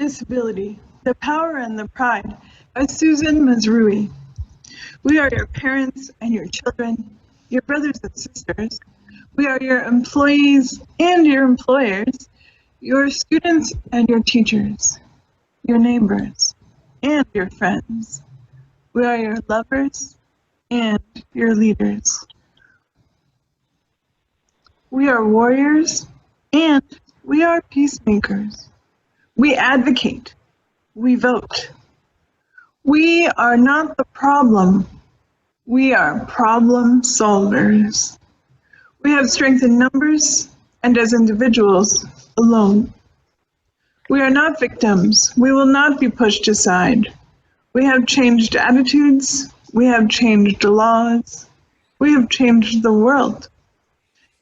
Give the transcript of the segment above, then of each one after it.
Disability, the Power and the Pride by Susan Mazrui. We are your parents and your children, your brothers and sisters. We are your employees and your employers, your students and your teachers, your neighbors and your friends. We are your lovers and your leaders. We are warriors and we are peacemakers. We advocate. We vote. We are not the problem. We are problem solvers. We have strength in numbers and as individuals alone. We are not victims. We will not be pushed aside. We have changed attitudes. We have changed laws. We have changed the world.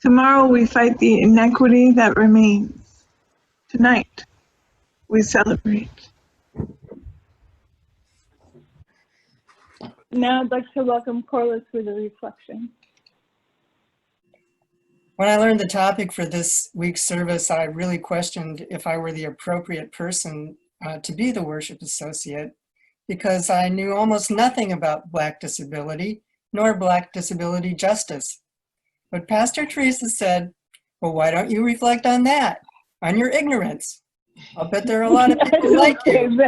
Tomorrow we fight the inequity that remains. Tonight, we celebrate. Now I'd like to welcome Corliss with a reflection. When I learned the topic for this week's service, I really questioned if I were the appropriate person to be the worship associate, because I knew almost nothing about Black disability, nor Black disability justice. But Pastor Theresa said, well, why don't you reflect on that, on your ignorance? I'll bet there are a lot of people like you.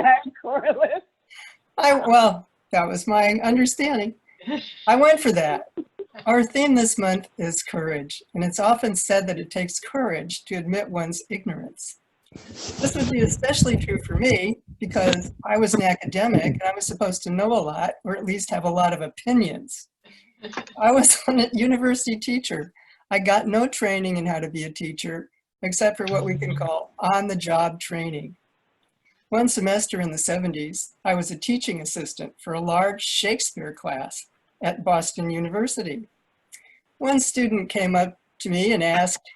Well, that was my understanding. I went for that. Our theme this month is courage, and it's often said that it takes courage to admit one's ignorance. This would be especially true for me because I was an academic and I was supposed to know a lot, or at least have a lot of opinions. I was a university teacher. I got no training in how to be a teacher, except for what we can call on-the-job training. One semester in the 70s, I was a teaching assistant for a large Shakespeare class at Boston University. One student came up to me and asked,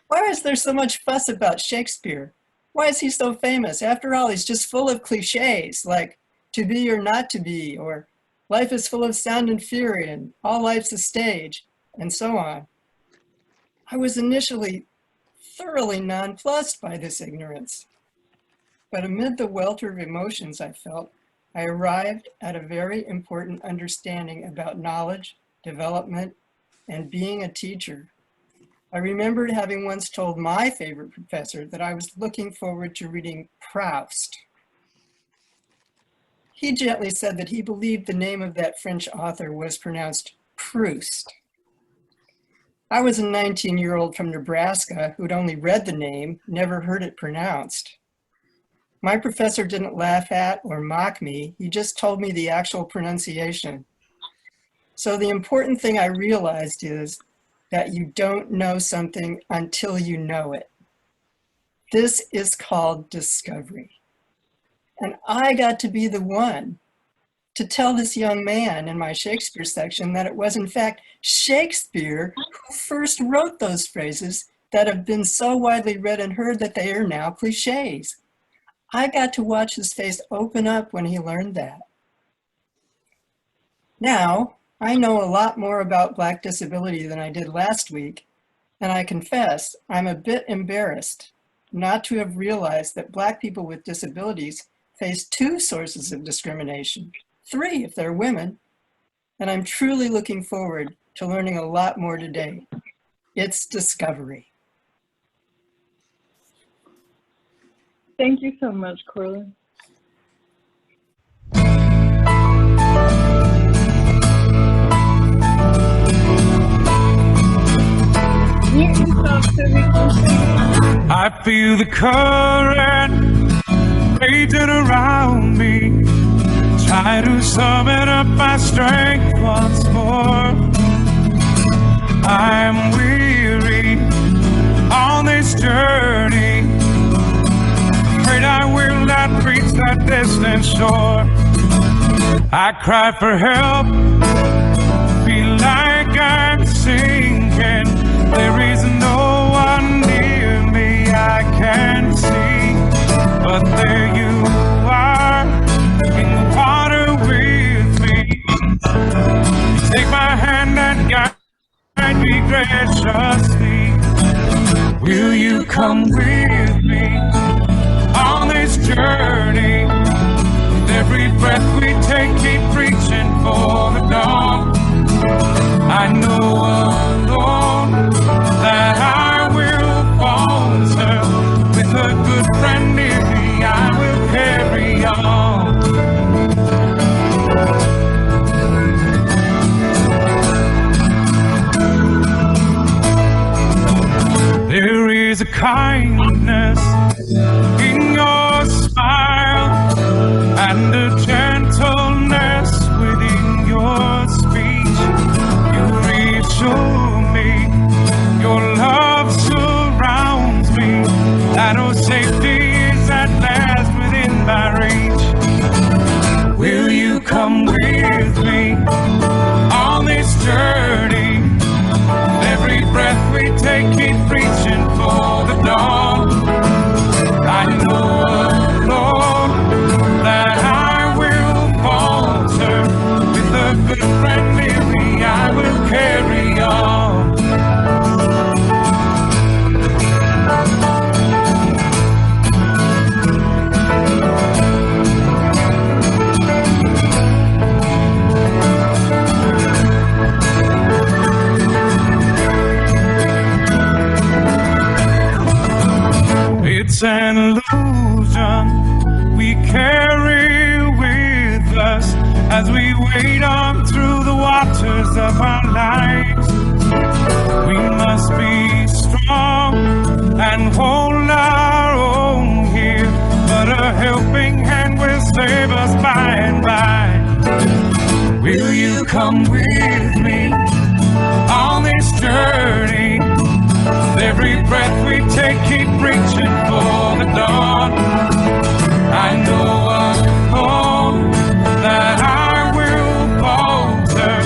why is there so much fuss about Shakespeare? Why is he so famous? After all, he's just full of cliches like to be or not to be, or life is full of sound and fury, and all life's a stage, and so on. I was initially thoroughly nonplussed by this ignorance. But amid the welter of emotions I felt, I arrived at a very important understanding about knowledge, development, and being a teacher. I remembered having once told my favorite professor that I was looking forward to reading Proust. He gently said that he believed the name of that French author was pronounced Proust. I was a 19-year-old from Nebraska who'd only read the name, never heard it pronounced. My professor didn't laugh at or mock me, he just told me the actual pronunciation. So the important thing I realized is that you don't know something until you know it. This is called discovery. And I got to be the one to tell this young man in my Shakespeare section that it was in fact Shakespeare who first wrote those phrases that have been so widely read and heard that they are now cliches. I got to watch his face open up when he learned that. Now, I know a lot more about Black disability than I did last week, and I confess I'm a bit embarrassed not to have realized that Black people with disabilities face two sources of discrimination, 3 if they're women, and I'm truly looking forward to learning a lot more today. It's discovery. Thank you so much, Corliss. I feel the current raging around me, try to summon up my strength once more. I'm weary on this journey, afraid I will not reach that distant shore. I cry for help, feel like I'm sinking. There is no one near me I can see, but there you are in the water with me. Take my hand and guide me graciously. Will you come with me on this journey? kindness in your smile and a gentleness within your speech. You reassure me, your love surrounds me, that oh safety is at last within my reach. Will you come with me on this journey? Every breath we take, keep reaching for the dawn. I know, Lord, that I will falter. With a good friend near me, I will carry on. It's an illusion we carry with us as we wade on through the waters of our lives. We must be strong and hold our own here, but a helping hand will save us by and by. Will you come with me on this journey? Every breath we take, keep reaching for the dawn. I know alone that I will falter.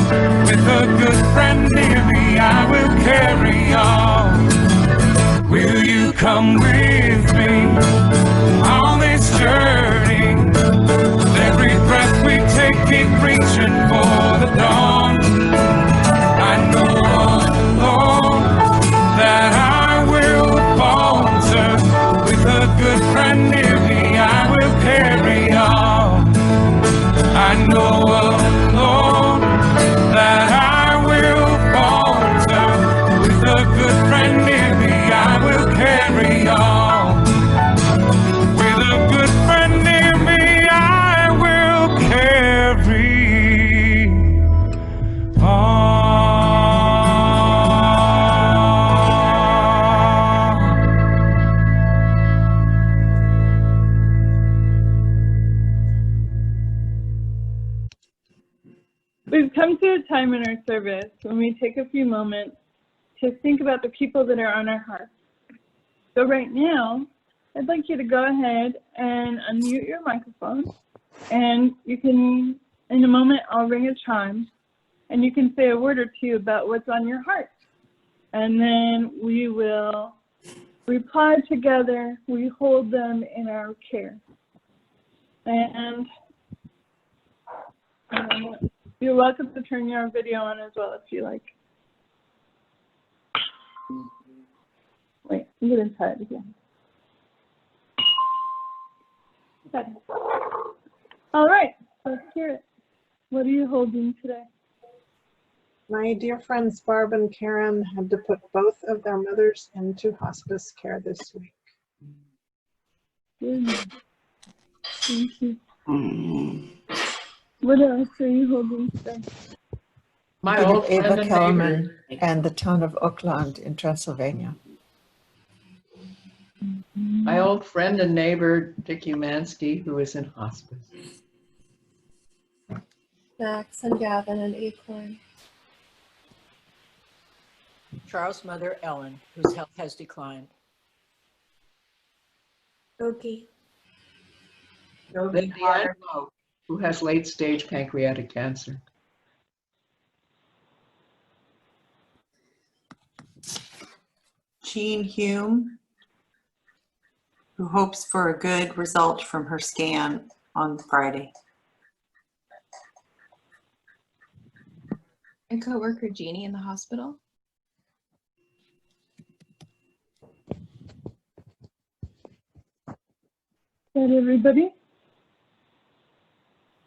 With a good friend near me, I will carry on. Will you come with me on this journey? Every breath we take, keep reaching for the dawn. I know alone that I will falter. With a good friend near me, I will carry on. I know alone that I will falter. With a good friend near me, I will carry on. With a good friend near me, I will carry on. We've come to a time in our service when we take a few moments to think about the people that are on our hearts. So right now, I'd like you to go ahead and unmute your microphone, and you can, in a moment, I'll ring a chime, and you can say a word or two about what's on your heart. And then we will reply together. We hold them in our care. And you're welcome to turn your video on as well if you like. Wait, I'm getting tired again. Okay. All right, let's hear it. What are you holding today? My dear friends Barb and Karen had to put both of their mothers into hospice care this week. Good. Thank you. What else are you holding today? My old Ava friend and Kellerman neighbor. and the town of Oakland in Transylvania. My old friend and neighbor, Dick Umansky, who is in hospice. Max and Gavin and Acorn. Charles' mother, Ellen, whose health has declined. Okie. Lindy Angelo, who has late-stage pancreatic cancer. Jean Hume, who hopes for a good result from her scan on Friday. And coworker Jeannie in the hospital. Is that everybody?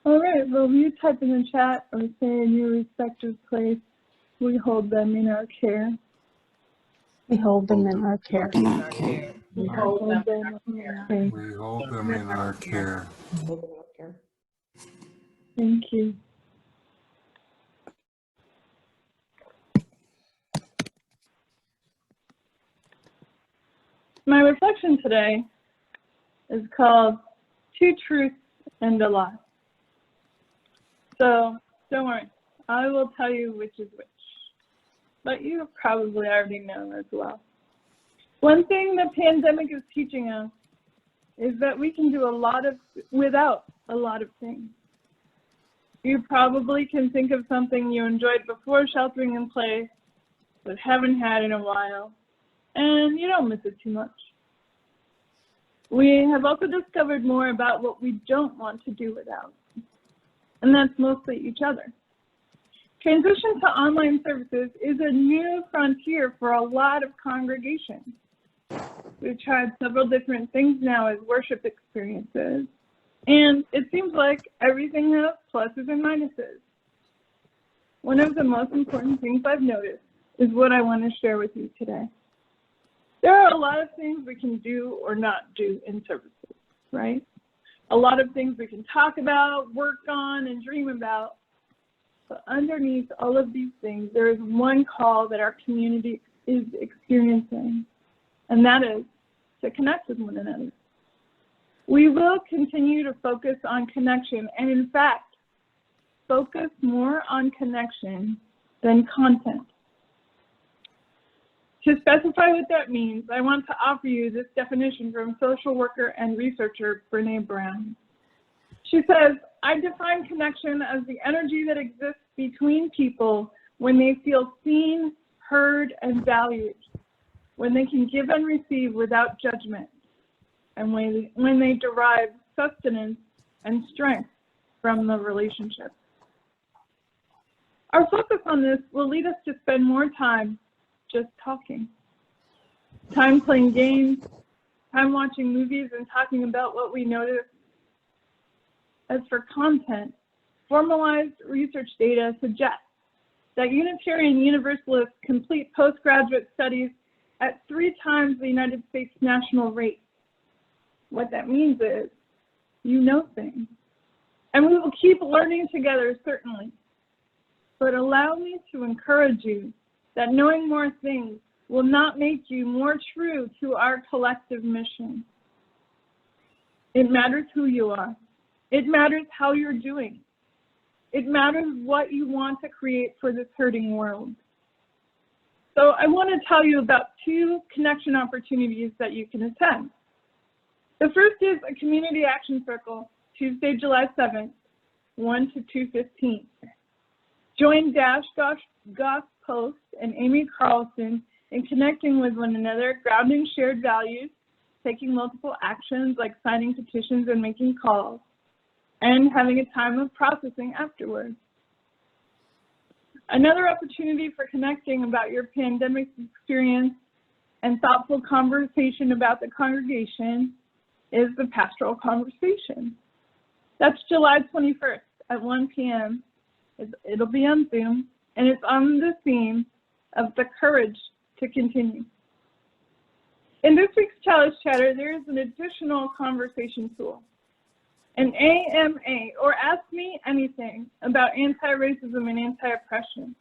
All right, well, you type in the chat or say in your respective place, we hold them in our care. We hold them in our care. In our care. We hold them in our care. We hold them in our care. Thank you. My reflection today is called Two Truths and a Lie. So don't worry, I will tell you which is which, but you probably already know as well. One thing the pandemic is teaching us is that we can do without a lot of things. You probably can think of something you enjoyed before sheltering in place, but haven't had in a while, and you don't miss it too much. We have also discovered more about what we don't want to do without, and that's mostly each other. Transition to online services is a new frontier for a lot of congregations. We've tried several different things now as worship experiences, and it seems like everything has pluses and minuses. One of the most important things I've noticed is what I want to share with you today. There are a lot of things we can do or not do in services, right? A lot of things we can talk about, work on, and dream about. But underneath all of these things, there is one call that our community is experiencing, and that is to connect with one another. We will continue to focus on connection, and in fact, focus more on connection than content. To specify what that means, I want to offer you this definition from social worker and researcher Brene Brown. She says, I define connection as the energy that exists between people when they feel seen, heard, and valued, when they can give and receive without judgment, and when they derive sustenance and strength from the relationship. Our focus on this will lead us to spend more time just talking, time playing games, time watching movies and talking about what we notice. As for content, formalized research data suggests that Unitarian Universalists complete postgraduate studies at 3 times the United States national rate. What that means is you know things, and we will keep learning together, certainly. But allow me to encourage you that knowing more things will not make you more true to our collective mission. It matters who you are. It matters how you're doing. It matters what you want to create for this hurting world. So I want to tell you about 2 connection opportunities that you can attend. The first is a community action circle, Tuesday, July 7th, 1 to 2:15. Join Dash Goss Post and Amy Carlson in connecting with one another, grounding shared values, taking multiple actions like signing petitions and making calls, and having a time of processing afterwards. Another opportunity for connecting about your pandemic experience and thoughtful conversation about the congregation is the Pastoral Conversation. That's July 21st at 1 p.m. It'll be on Zoom, and it's on the theme of the courage to continue. In this week's Challenge Chatter, there is an additional conversation tool, an AMA, or Ask Me Anything, about anti-racism and anti-oppression.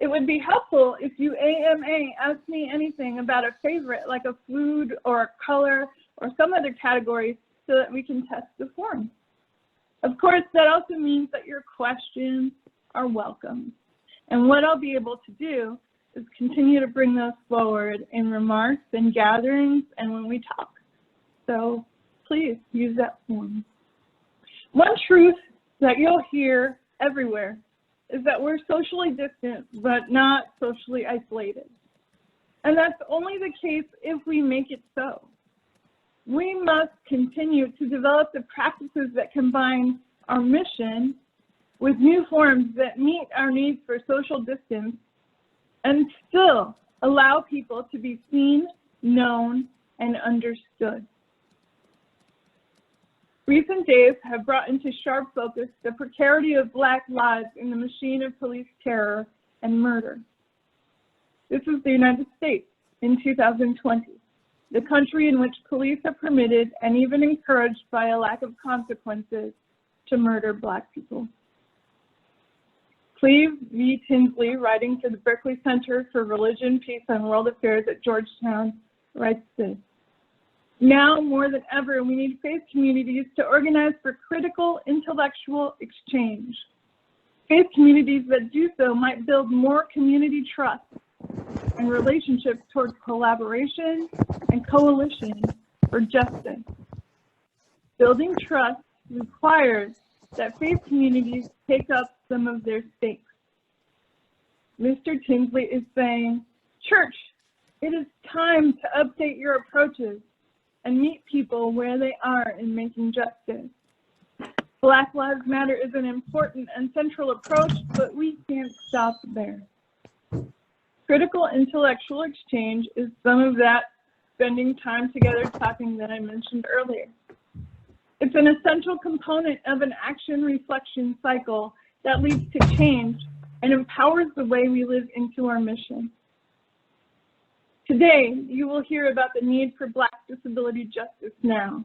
It would be helpful if you AMA Ask Me Anything about a favorite, like a food or a color or some other category, so that we can test the form. Of course, that also means that your questions are welcome. And what I'll be able to do is continue to bring those forward in remarks and gatherings and when we talk. So please use that form. One truth that you'll hear everywhere is that we're socially distant, but not socially isolated. And that's only the case if we make it so. We must continue to develop the practices that combine our mission with new forms that meet our needs for social distance and still allow people to be seen, known, and understood. Recent days have brought into sharp focus the precarity of Black lives in the machine of police terror and murder. This is the United States in 2020. The country in which police are permitted and even encouraged by a lack of consequences to murder Black people. Cleve V. Tinsley, writing for the Berkeley Center for Religion, Peace, and World Affairs at Georgetown, writes this: Now more than ever, we need faith communities to organize for critical intellectual exchange. Faith communities that do so might build more community trust and relationships towards collaboration and coalition for justice. Building trust requires that faith communities take up some of their stakes. Mr. Tinsley is saying, church, it is time to update your approaches and meet people where they are in making justice. Black Lives Matter is an important and central approach, but we can't stop there. Critical intellectual exchange is some of that spending time together talking that I mentioned earlier. It's an essential component of an action reflection cycle that leads to change and empowers the way we live into our mission. Today, you will hear about the need for Black disability justice now.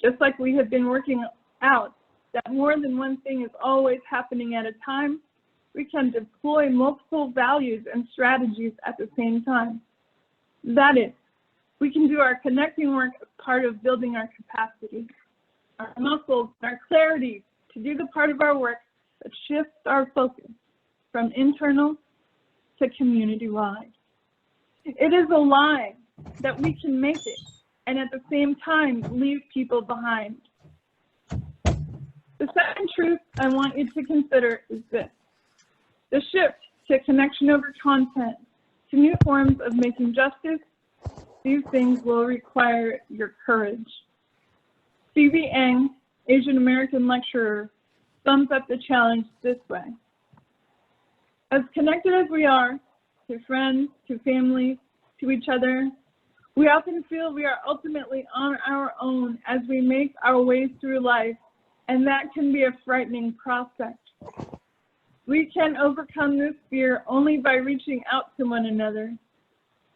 Just like we have been working out that more than one thing is always happening at a time, we can deploy multiple values and strategies at the same time. That is, we can do our connecting work as part of building our capacity, our muscles, our clarity to do the part of our work that shifts our focus from internal to community-wide. It is a lie that we can make it and at the same time leave people behind. The second truth I want you to consider is this. The shift to connection over content, to new forms of making justice, these things will require your courage. Phoebe Eng, Asian American lecturer, sums up the challenge this way. As connected as we are to friends, to family, to each other, we often feel we are ultimately on our own as we make our way through life, and that can be a frightening prospect. We can overcome this fear only by reaching out to one another,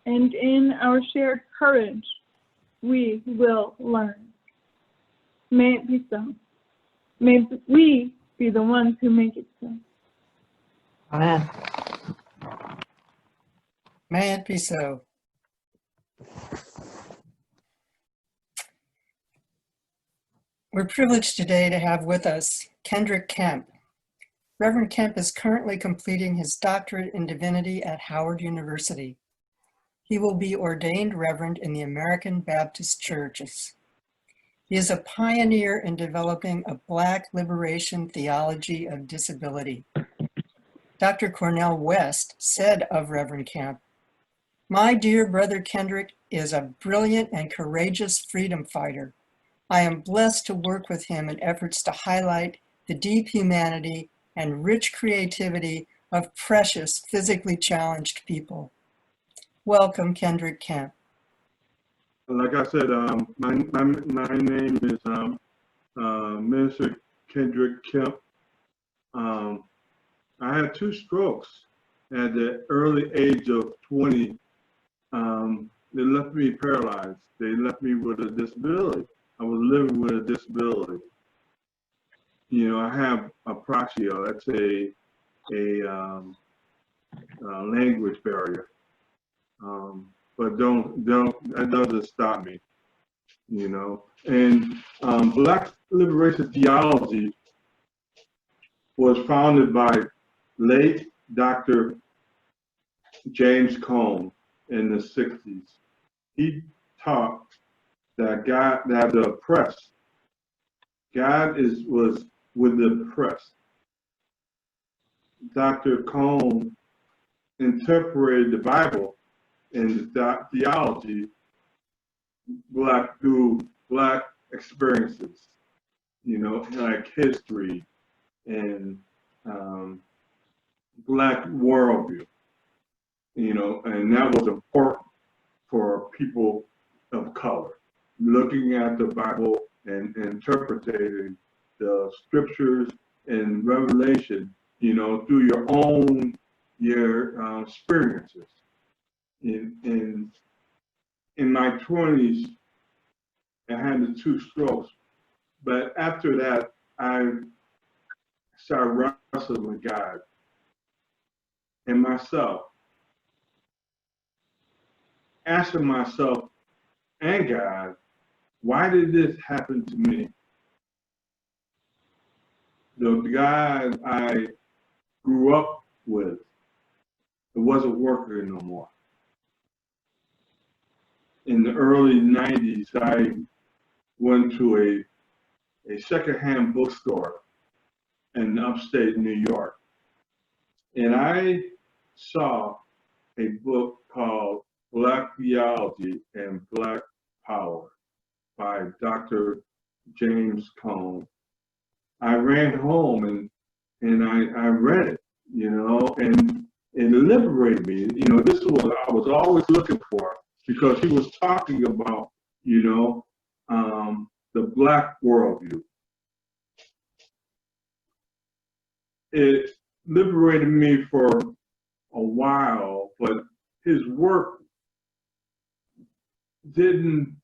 and in our shared courage, we will learn. May it be so. May we be the ones who make it so. Amen. May it be so. We're privileged today to have with us Kendrick Kemp. Reverend Kemp is currently completing his doctorate in divinity at Howard University. He will be ordained reverend in the American Baptist Churches. He is a pioneer in developing a Black liberation theology of disability. Dr. Cornel West said of Reverend Kemp, "My dear brother Kendrick is a brilliant and courageous freedom fighter. I am blessed to work with him in efforts to highlight the deep humanity and rich creativity of precious physically challenged people." Welcome, Kendrick Kemp. Like I said, my name is Minister Kendrick Kemp. I had 2 strokes at the early age of 20. They left me paralyzed. They left me with a disability. I was living with a disability. You know, I have apraxia. That's a language barrier. But that doesn't stop me, you know. And Black liberation theology was founded by late Dr. James Cone in the 60s. He taught that the oppressed, God was with the oppressed. Dr. Cone interpreted the Bible and the theology through Black experiences, you know, like history and Black worldview, you know, and that was important for people of color, looking at the Bible and interpreting the scriptures and revelation, you know, through your experiences. In my 20s, I had the 2 strokes, but after that, I started wrestling with God and myself, asking myself, and God, why did this happen to me? The guy I grew up with, it wasn't working no more. In the early 90s, I went to a secondhand bookstore in upstate New York. And I saw a book called Black Theology and Black Power by Dr. James Cone. I ran home and I read it, you know, and it liberated me. You know, this is what I was always looking for, because he was talking about, you know, the Black worldview. It liberated me for a while, but his work didn't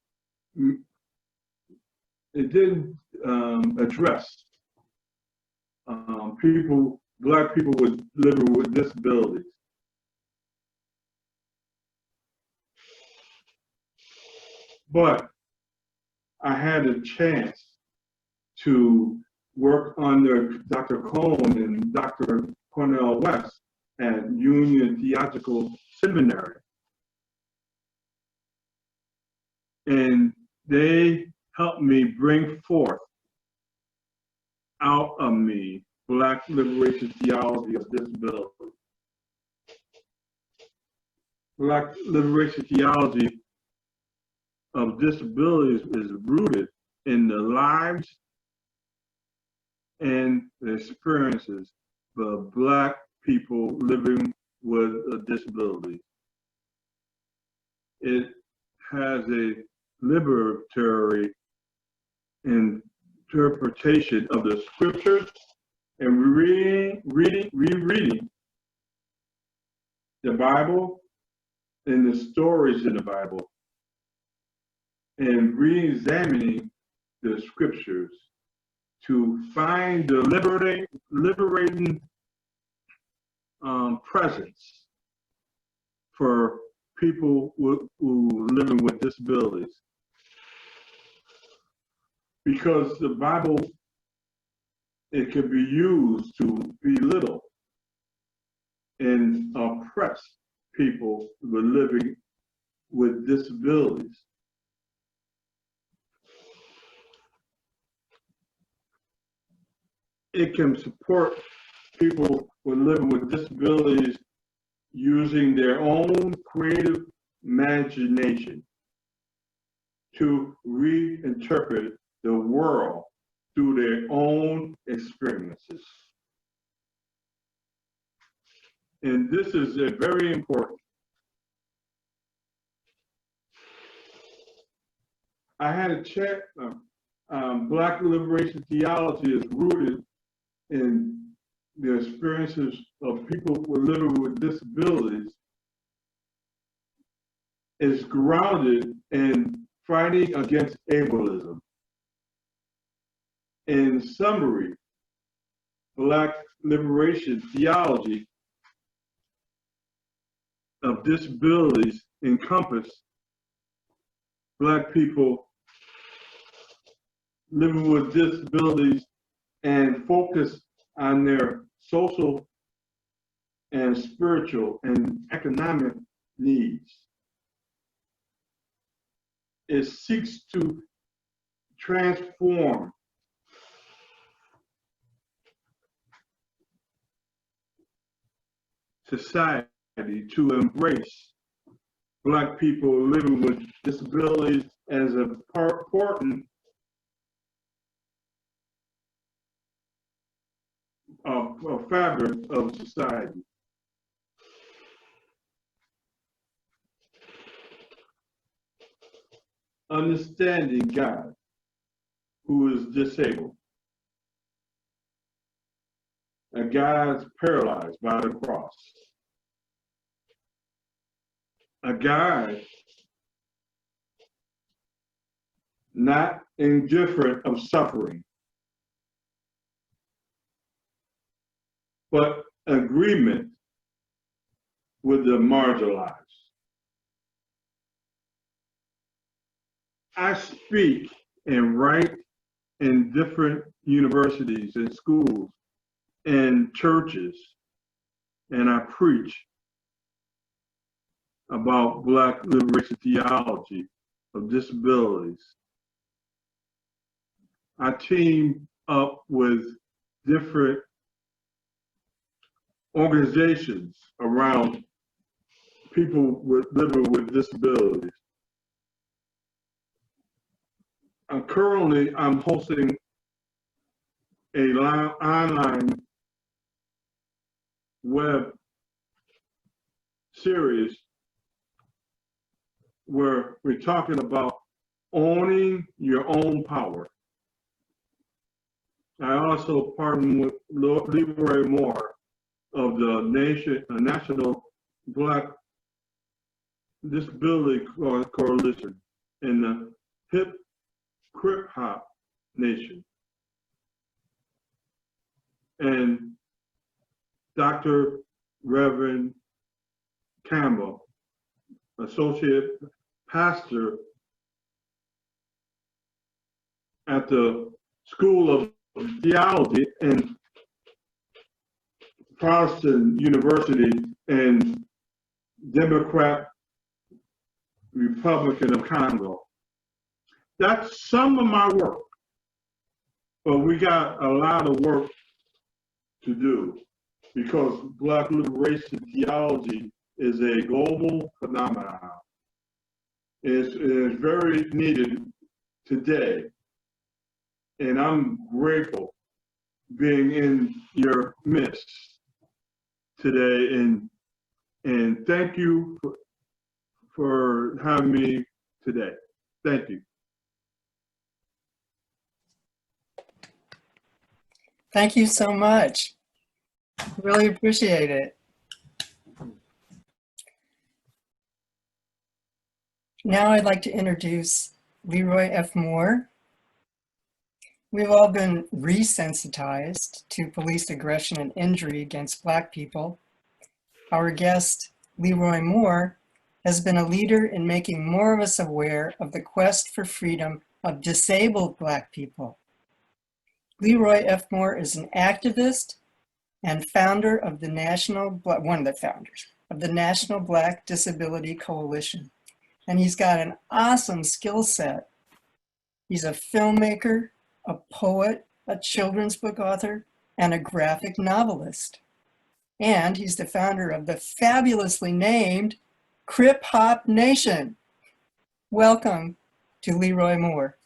address Black people living with disabilities. But I had a chance to work under Dr. Cone and Dr. Cornell West at Union Theological Seminary. And they helped me bring forth out of me Black liberation theology of disability. Black liberation theology of disabilities is rooted in the lives and the experiences of Black people living with a disability. It has a liberatory interpretation of the scriptures and rereading the Bible and the stories in the Bible, and re-examining the scriptures to find the liberating presence for people who living with disabilities. Because the Bible, it can be used to belittle and oppress people who are living with disabilities. It can support people who are living with disabilities using their own creative imagination to reinterpret the world through their own experiences. And this is very important. I had a check. Black liberation theology is rooted in the experiences of people who are living with disabilities. Is grounded in fighting against ableism. In summary, Black liberation theology of disabilities encompass Black people living with disabilities and focus on their social and spiritual and economic needs. It seeks to transform society to embrace Black people living with disabilities as a important fabric of society. Understanding God, who is disabled. A God's paralyzed by the cross. A God not indifferent of suffering, but agreement with the marginalized. I speak and write in different universities and schools and churches, and I preach about Black liberation theology of disabilities. I team up with different organizations around people living with disabilities. Currently, I'm hosting a online web series where we're talking about owning your own power. I also partner with Leroy Moore of the National Black Disability Coalition in the Hip Hop Nation. And Dr. Reverend Campbell, Associate Pastor at the School of Theology and Protestant University and Democrat Republican of Congo. That's some of my work, but we got a lot of work to do because Black liberation theology is a global phenomenon. It is very needed today, and I'm grateful being in your midst today, and thank you for having me today. Thank you. Thank you so much. Really appreciate it. Now I'd like to introduce Leroy F. Moore. We've all been resensitized to police aggression and injury against Black people. Our guest, Leroy Moore, has been a leader in making more of us aware of the quest for freedom of disabled Black people. Leroy F. Moore is an activist and founder of the one of the founders of the National Black Disability Coalition. And he's got an awesome skill set. He's a filmmaker, a poet, a children's book author, and a graphic novelist. And he's the founder of the fabulously named Crip Hop Nation. Welcome to Leroy Moore.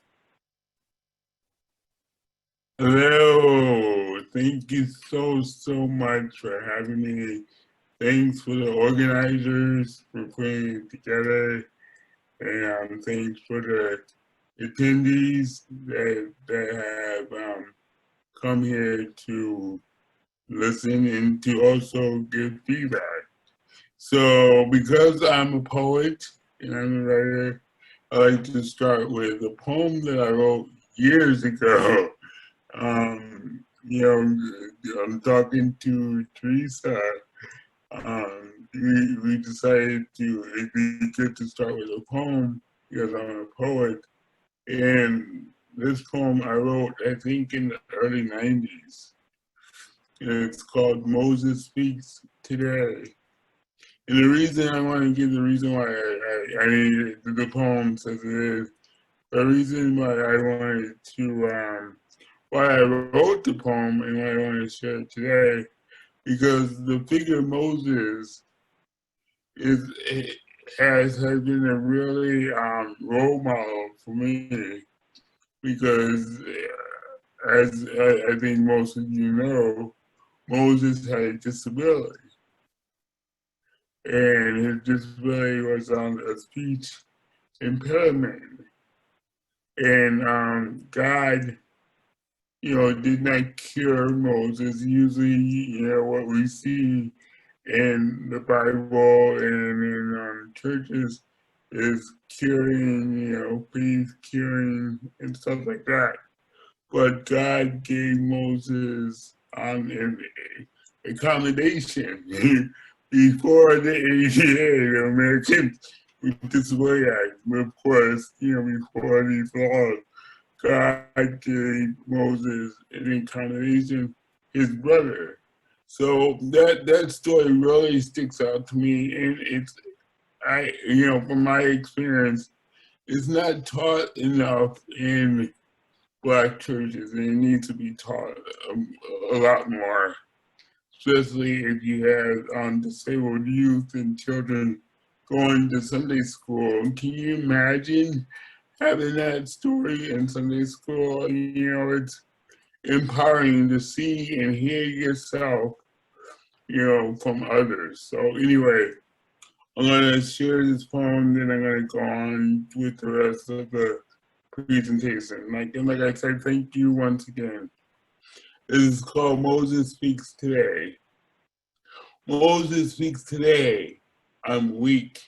Hello, thank you so much for having me. Thanks for the organizers for putting it together, and thanks for the attendees that have come here to listen and to also give feedback. So because I'm a poet and I'm a writer, I like to start with a poem that I wrote years ago. You know, I'm talking to Theresa. We decided it'd be good to start with a poem because I'm a poet. And this poem I wrote, I think, in the early 90s. And it's called Moses Speaks Today. And the reason I want to give the reason why the poem says it is, the reason why I wanted to, why I wrote the poem and why I want to share it today, because the figure of Moses has been a really role model for me, because as I think most of you know, Moses had a disability, and his disability was on a speech impairment, and God, you know, did not cure Moses. Usually, you know, what we see in the Bible and in churches is curing, you know, faith curing and stuff like that. But God gave Moses an accommodation before the ADA, the American with Disability Act. But of course, before these laws, God gave Moses an incarnation, his brother. So that story really sticks out to me, and from my experience, it's not taught enough in Black churches, and it needs to be taught a lot more, especially if you have disabled youth and children going to Sunday school. Can you imagine having that story in Sunday school? It's empowering to see and hear yourself, from others. So anyway, I'm gonna share this poem, then I'm gonna go on with the rest of the presentation. Like I said, thank you once again. This is called Moses Speaks Today. Moses speaks today. I'm weak.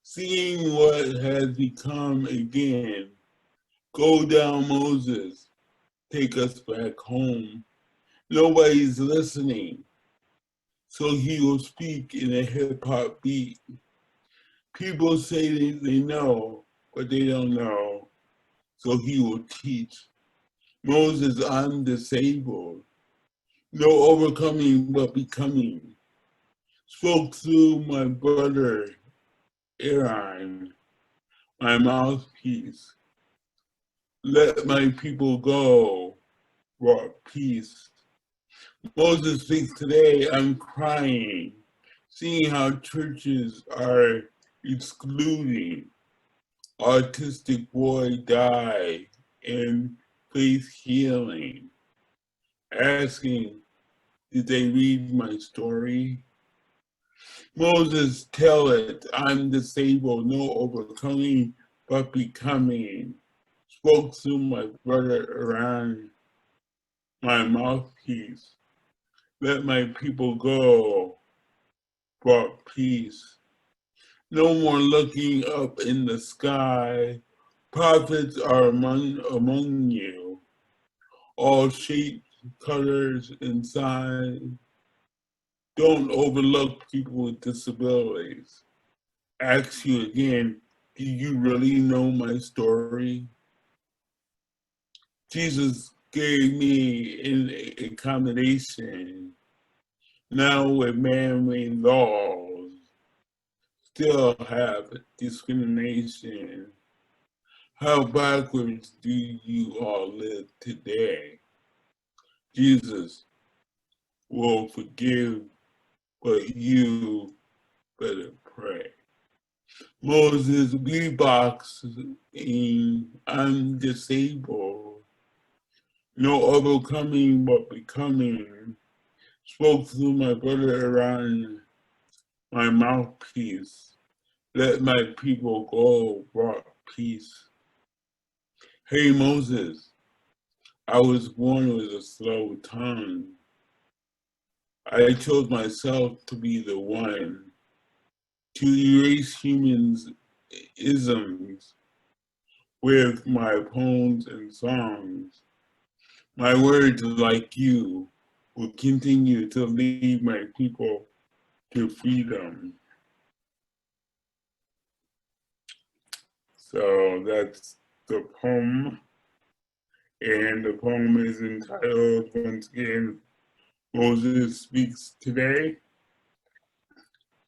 Seeing what has become again. Go down, Moses. Take us back home. Nobody's listening. So he will speak in a hip hop beat. People say they know, but they don't know. So he will teach. Moses, I'm disabled. No overcoming but becoming. Spoke through my brother Aaron, my mouthpiece. Let my people go, brought peace. Moses speaks today, I'm crying, seeing how churches are excluding autistic boy die and faith healing, asking, did they read my story? Moses, tell it, I'm disabled, no overcoming, but becoming. Spoke through my brother around my mouthpiece. Let my people go, brought peace. No more looking up in the sky. Prophets are among you, all shapes, colors, and size. Don't overlook people with disabilities. Ask you again, do you really know my story? Jesus gave me an accommodation. Now with man-made laws, still have discrimination. How backwards do you all live today? Jesus will forgive, but you better pray. Moses beatboxing, I'm disabled. No overcoming but becoming. Spoke through my brother around my mouthpiece. Let my people go, brought peace. Hey Moses, I was born with a slow tongue. I chose myself to be the one to erase humans' isms with my poems and songs. My words, like you, will continue to lead my people to freedom. So that's the poem, and the poem is entitled, once again, Moses Speaks Today.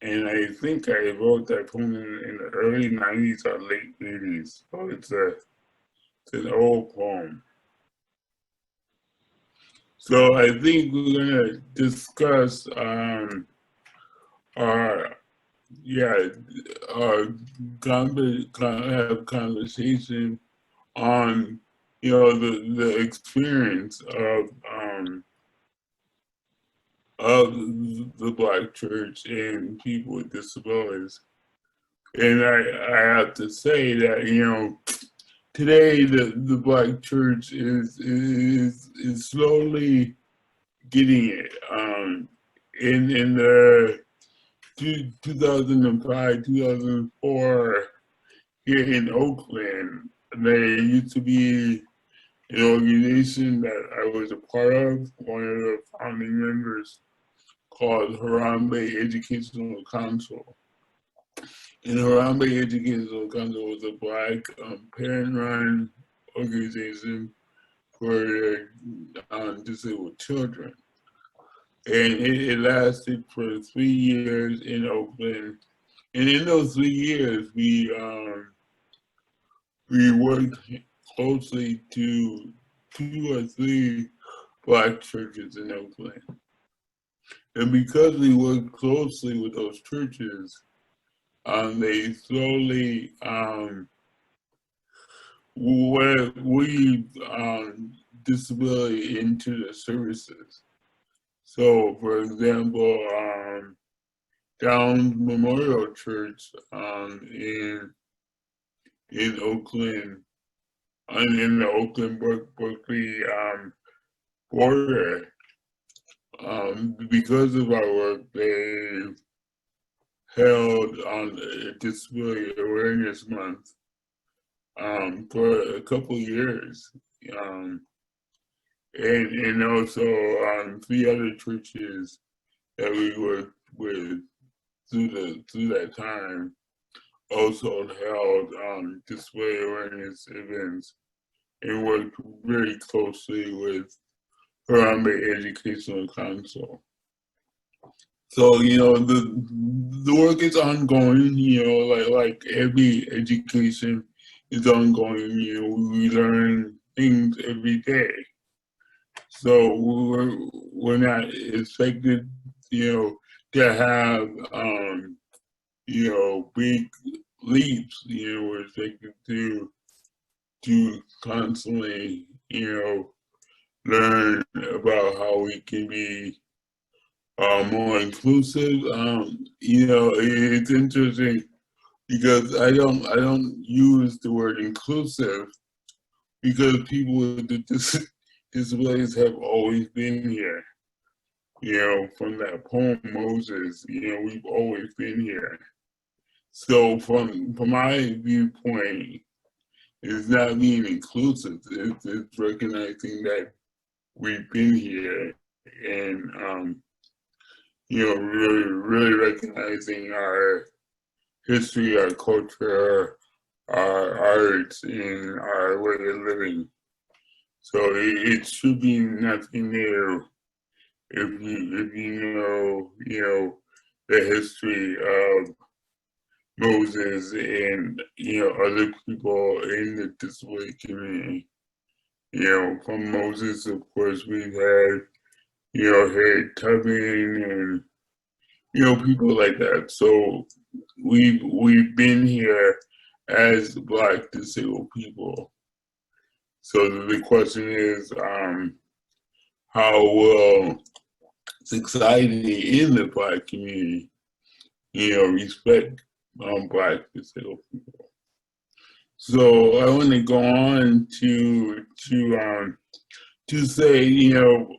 And I think I wrote that poem in the early 90s or late 80s. So it's an old poem. So I think we're gonna discuss have conversation on the experience of the Black church and people with disabilities. And I have to say that today the Black church is slowly getting it. In the 2005, 2004 here in Oakland, there used to be an organization that I was a part of, one of the founding members, called Harambe Educational Council. And Harambe Educational Council was a Black parent-run organization for disabled children. And it lasted for 3 years in Oakland. And in those 3 years, we worked closely to 2 or 3 Black churches in Oakland. And because we worked closely with those churches, they slowly weaved disability into the services. So, for example, Downs Memorial Church in Oakland, in the Oakland Berkeley border, because of our work, they held on Disability Awareness Month for a couple years, and also 3 other churches that we worked with through that time also held disability awareness events and worked very closely with Harambe Educational Council. So, you know, the work is ongoing, you know, like every education is ongoing, you know, we learn things every day. So we're not expected, you know, to have, you know, big leaps, you know, we're expected to constantly, you know, learn about how we can be more inclusive. You know, it's interesting because I don't use the word inclusive because people with disabilities have always been here. You know, from that poem Moses, you know, we've always been here. So from my viewpoint, it's not being inclusive. It's recognizing that we've been here and you know, really recognizing our history, our culture, our arts, and our way of living. So it should be nothing new if you know the history of Moses and you know other people in the disability community. You know, from Moses, of course, we've had you know Harriet Tubman and you know people like that. So we've been here as Black disabled people. So the question is, how will society in the Black community, you know, respect Black disabled people? So I want to go on to say, you know,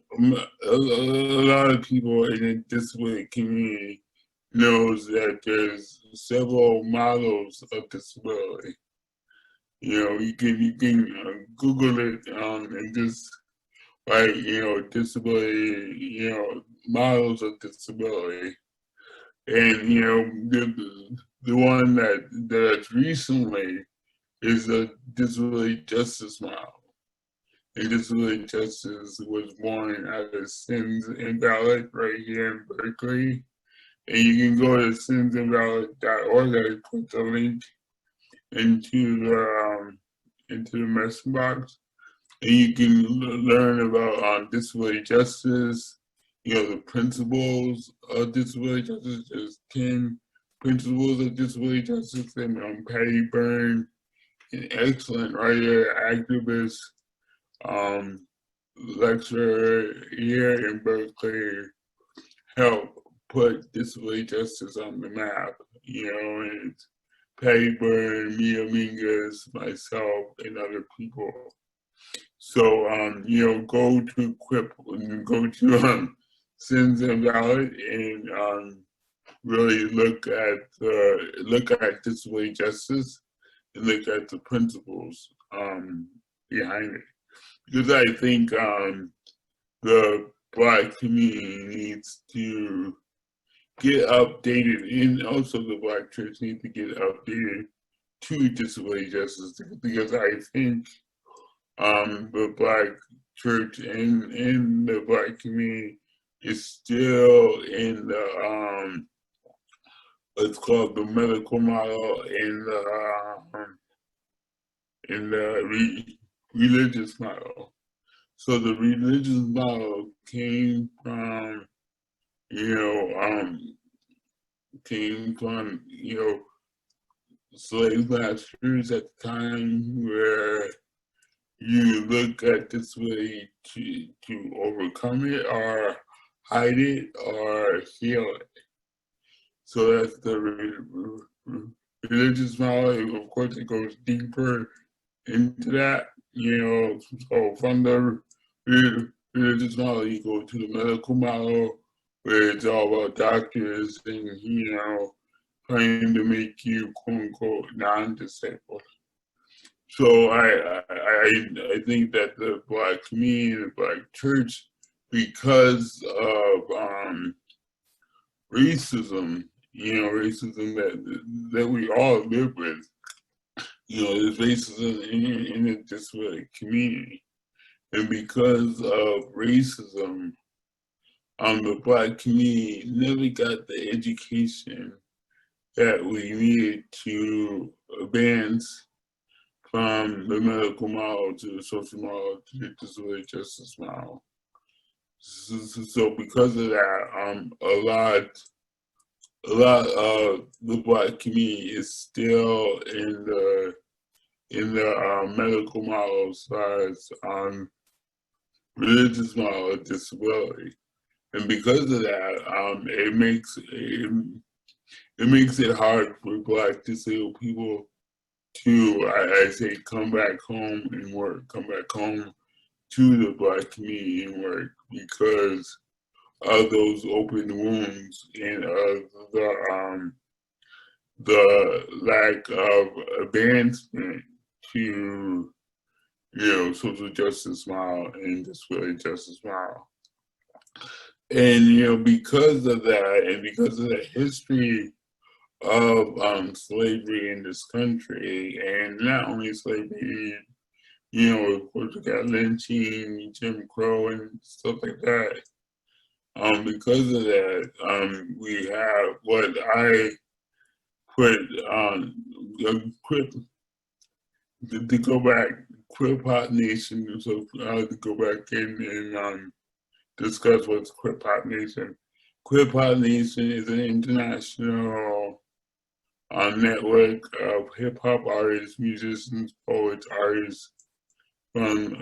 a lot of people in the disability community knows that there's several models of disability. You know, you can Google it and just write, you know, disability, you know, models of disability, and you know, the one that's recently is a disability justice model. And disability justice was born out of Sins Invalid right here in Berkeley. And you can go to sinsinvalid.org. I put the link into the message box, and you can learn about disability justice. You know the principles of disability justice. There's 10 principles of disability justice, and Patty Byrne, an excellent writer, activist, lecturer here in Berkeley, helped put disability justice on the map. You know, and it's Patty Byrne, Mia Mingus, myself, and other people. So, you know, go to Sins Invalid and really look at disability justice and look at the principles behind it. Because I think the Black community needs to get updated, and also the Black church needs to get updated to disability justice, because I think the Black church and the Black community is still in the what's called the medical model in the religious model. So the religious model came from, slave masters at the time, where you look at disability to overcome it or hide it or heal it. So that's the religious model. Of course, it goes deeper into that, so from the religious model, you go to the medical model, where it's all about doctors and, trying to make you, quote unquote, non-disabled. So I think that the Black community and the Black church, because of racism, racism that we all live with, there's racism in the disability community. And because of racism, the Black community never got the education that we needed to advance from the medical model to the social model to the disability justice model. So because of that, a lot of the Black community is still in the medical model / religious model of disability, and because of that, it makes it hard for Black disabled people to, I say, come back home and work, come back home to the Black community and work, because of those open wounds and the lack of advancement to, social justice model and disability justice model. And, because of that, and because of the history of slavery in this country, and not only slavery, of course we got lynching, Jim Crow, and stuff like that. Because of that, we have what I put on to go back, Queer Pot Nation. So to go back in and discuss what's Queer Pot Nation. Queer Pot Nation is an international network of hip hop artists, musicians, poets, artists from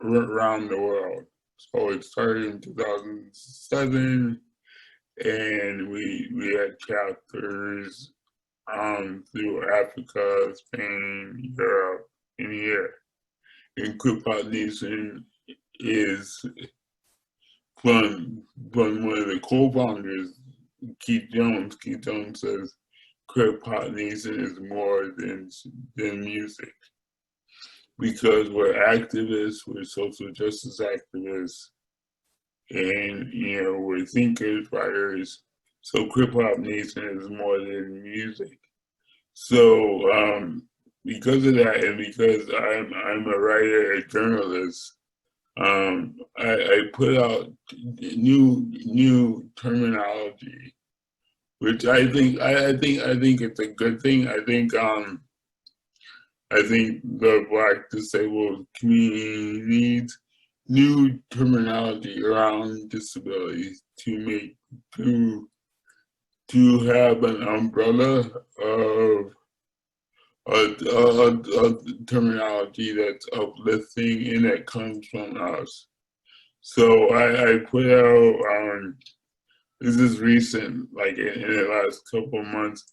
around the world. So it started in 2007, and we had chapters through Africa, Spain, Europe, and here. And Queer Pot Nation is from one of the co-founders, Keith Jones. Keith Jones says Queer Pot Nation is more than music, because we're activists, we're social justice activists, and we're thinkers, writers. So Queer Pot Nation is more than music. So because of that, and because I'm a writer, a journalist, I put out new terminology, which I think it's a good thing. I think the Black disabled community needs new terminology around disabilities to have an umbrella of terminology that's uplifting and that comes from us. So I put out, this is recent, like in the last couple of months,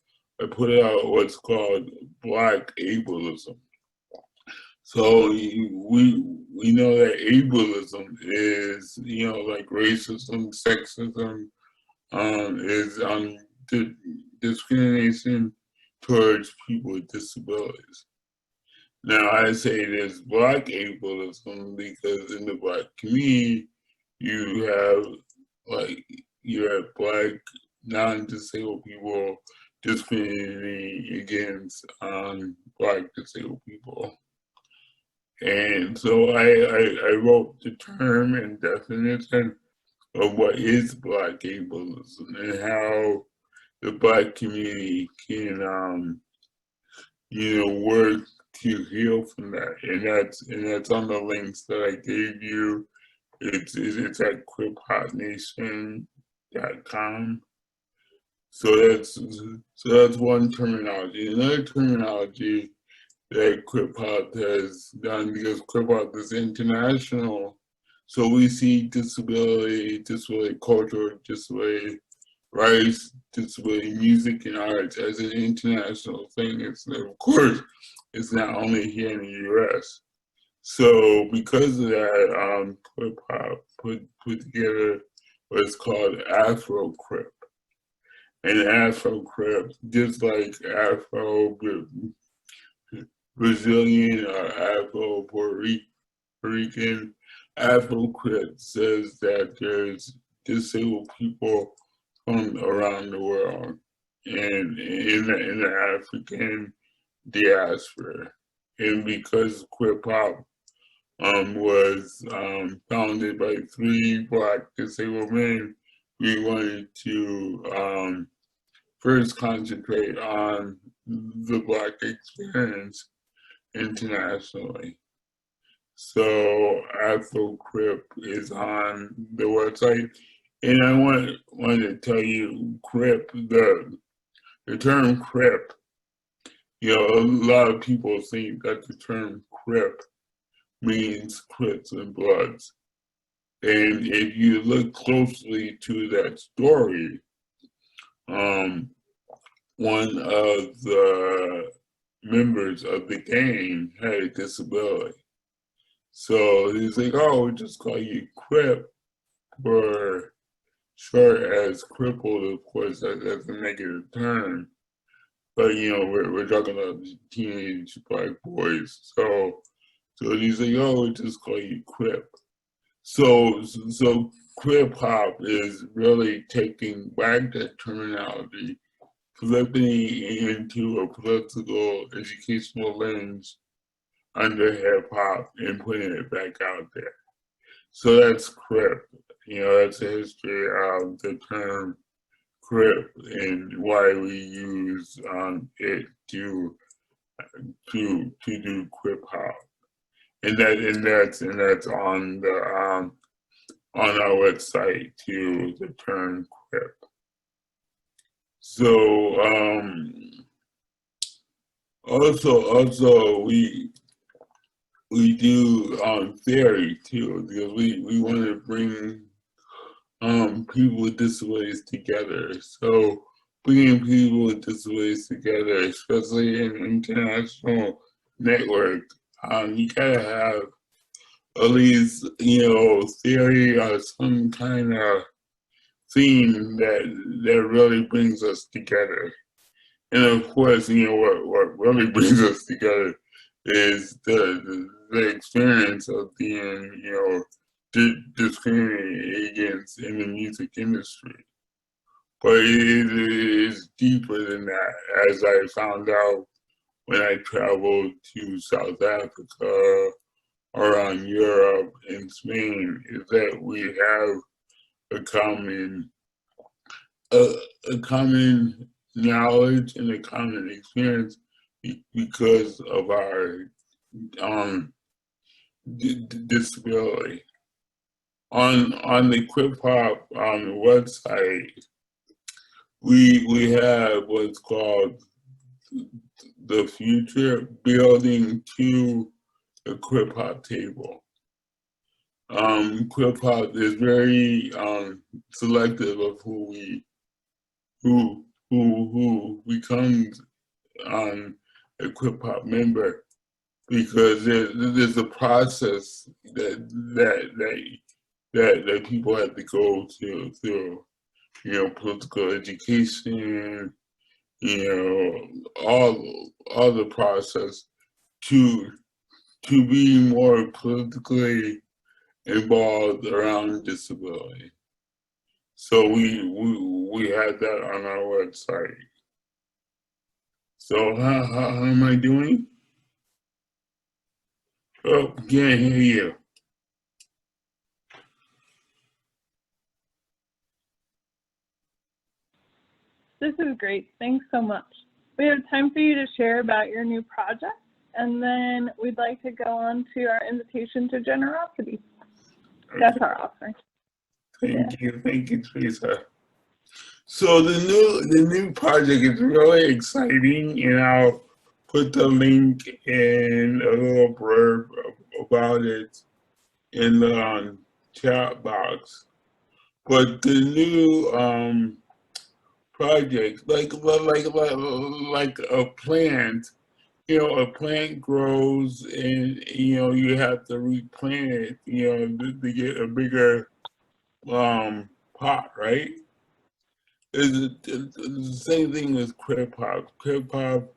I put out what's called Black ableism. So we know that ableism is, like racism, sexism, is discrimination towards people with disabilities. Now I say there's Black ableism because in the Black community you have Black non-disabled people discriminating against Black disabled people. And so I wrote the term and definition of what is Black ableism and how the Black community can, work to heal from that. And that's on the links that I gave you. It's at quiphopnation.com. So that's one terminology. Another terminology that Crip Hop has done, because Crip Hop is international, so we see disability culture, disability rights, disability music and arts as an international thing. Of course, it's not only here in the U.S. So because of that, Crip Hop put together what's called Afro Crip. And Afro Crip, just like Afro Brazilian or Afro Puerto Rican, Afro Crip says that there's disabled people from around the world and in the African diaspora. And because Crip Hop was founded by 3 Black disabled men, we wanted to first concentrate on the Black experience internationally. So Afro Crip is on the website, and I want to tell you, Crip, the term Crip. A lot of people think that the term Crip means Crips and Bloods, and if you look closely to that story, one of the members of the gang had a disability. So he's like, oh, we just call you Crip for short as crippled, of course, that's a negative term. But, we're talking about teenage Black boys. So he's like, oh, we just call you Crip. So Crip Hop is really taking back that terminology, flipping it into a political, educational lens under hip hop and putting it back out there. So that's Crip. That's the history of the term Crip and why we use it to do Crip Hop. And that's on the on our website too, the term Crip. So also we do theory too, because we want to bring people with disabilities together. So bringing people with disabilities together, especially in international networks, you gotta have at least theory or some kind of theme that really brings us together. And of course, what really brings us together is the experience of being, discriminated against in the music industry. But it is deeper than that, as I found out when I traveled to South Africa, around Europe and Spain, is that we have a common knowledge and a common experience because of our disability. On the Crip Hop website, we have what's called the future building to the Crip Hop table. Crip Hop is very selective of who becomes a Crip Hop member, because there's a process that people have to go through, political education, all the process to be more politically involved around disability. So we had that on our website. So how am I doing? Oh, can't hear you. This is great. Thanks so much. We have time for you to share about your new project, and then we'd like to go on to our invitation to generosity. That's our offering. Thank you, Theresa. So the new project is really exciting, and I'll put the link in a little blurb about it in the chat box. But the new project, like a plant, you know, a plant grows, and you know you have to replant it, you know, to get a bigger pot, right? It's the same thing as crib hop. Crib hop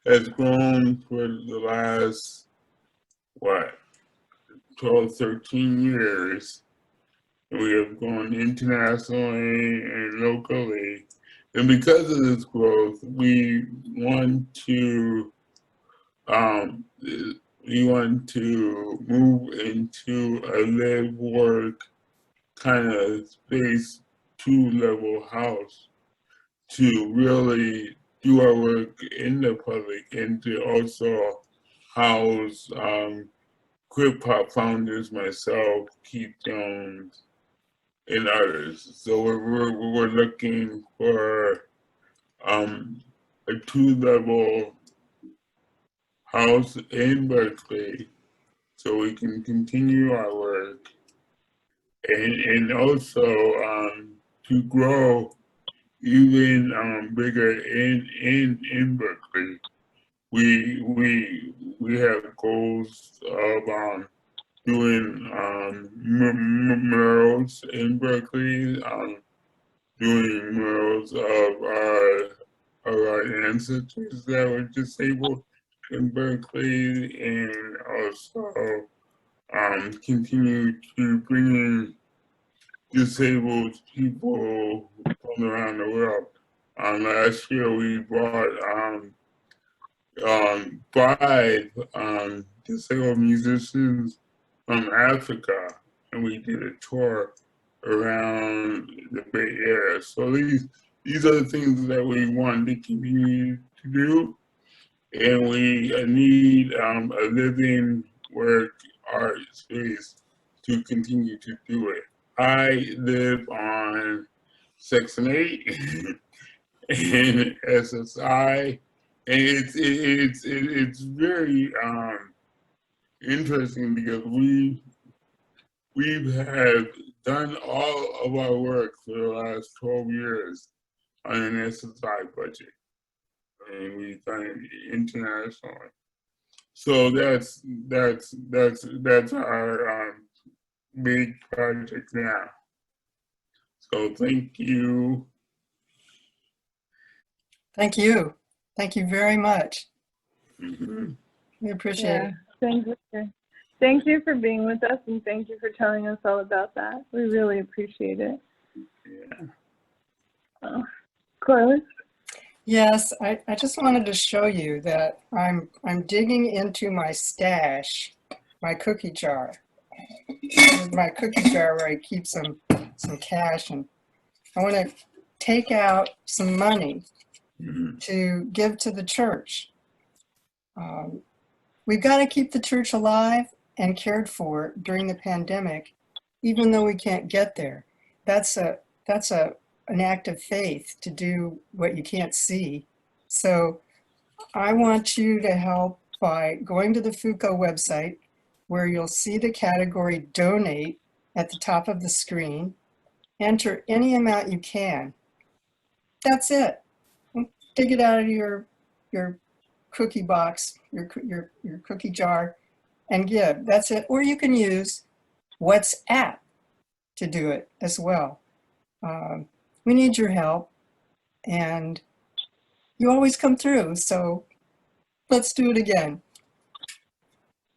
has grown for the last, what, 12, 13 years. We have grown internationally and locally. And because of this growth, we want to move into a live work kind of space, 2-level house, to really do our work in the public and to also house Crip Hop founders, myself, Keith Jones, and others. So we're looking for a 2-level house in Berkeley so we can continue our work and also to grow even bigger in Berkeley. We have goals of doing murals in Berkeley, doing murals of our ancestors that were disabled in Berkeley, and also continue to bring in disabled people from around the world. Last year we brought 5 disabled musicians from Africa, and we did a tour around the Bay Area. So these are the things that we want to continue to do, and we need a living work art space to continue to do it. I live on Section 8 and SSI, and it's very interesting because we have done all of our work for the last 12 years on an SSI budget, and we've done it internationally. So that's our big project now. So thank you. Thank you. Thank you very much. Mm-hmm. We appreciate it. Thank you. Thank you for being with us, and thank you for telling us all about that. We really appreciate it. Yeah. Corliss? Yes, I just wanted to show you that I'm digging into my stash, my cookie jar. This is my cookie jar where I keep some cash, and I want to take out some money to give to the church. We've got to keep the church alive and cared for during the pandemic, even though we can't get there. That's an act of faith to do what you can't see. So I want you to help by going to the FUCO website, where you'll see the category donate at the top of the screen. Enter any amount you can. That's it. Dig it out of your cookie box, your cookie jar, and give. That's it. Or you can use WhatsApp to do it as well. We need your help, and you always come through, so let's do it again.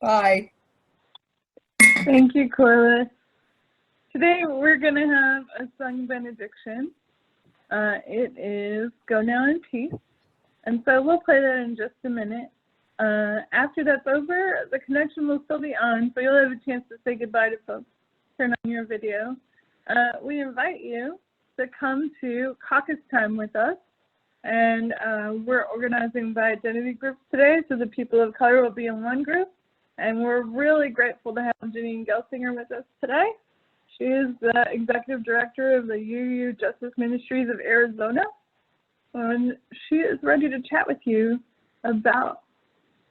Bye. Thank you, Corliss. Today we're going to have a sung benediction. It is Go Now in Peace. And so we'll play that in just a minute. After that's over, the connection will still be on, so you'll have a chance to say goodbye to folks. Turn on your video. We invite you to come to caucus time with us. And we're organizing by identity groups today, so the people of color will be in one group. And we're really grateful to have Janine Gelsinger with us today. She is the executive director of the UU Justice Ministries of Arizona. And she is ready to chat with you about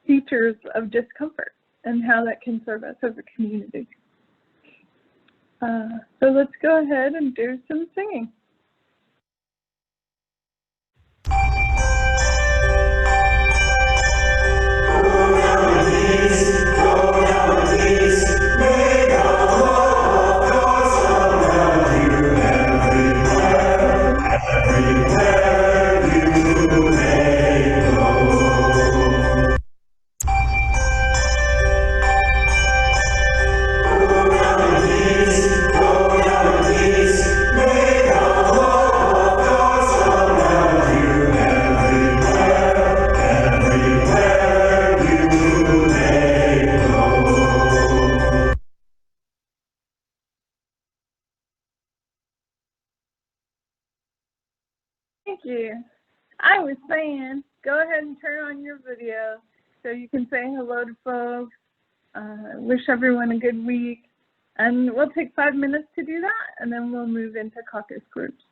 features of discomfort and how that can serve us as a community. So let's go ahead and do some singing. Thank you. I was saying, go ahead and turn on your video so you can say hello to folks, wish everyone a good week, and we'll take 5 minutes to do that, and then we'll move into caucus groups.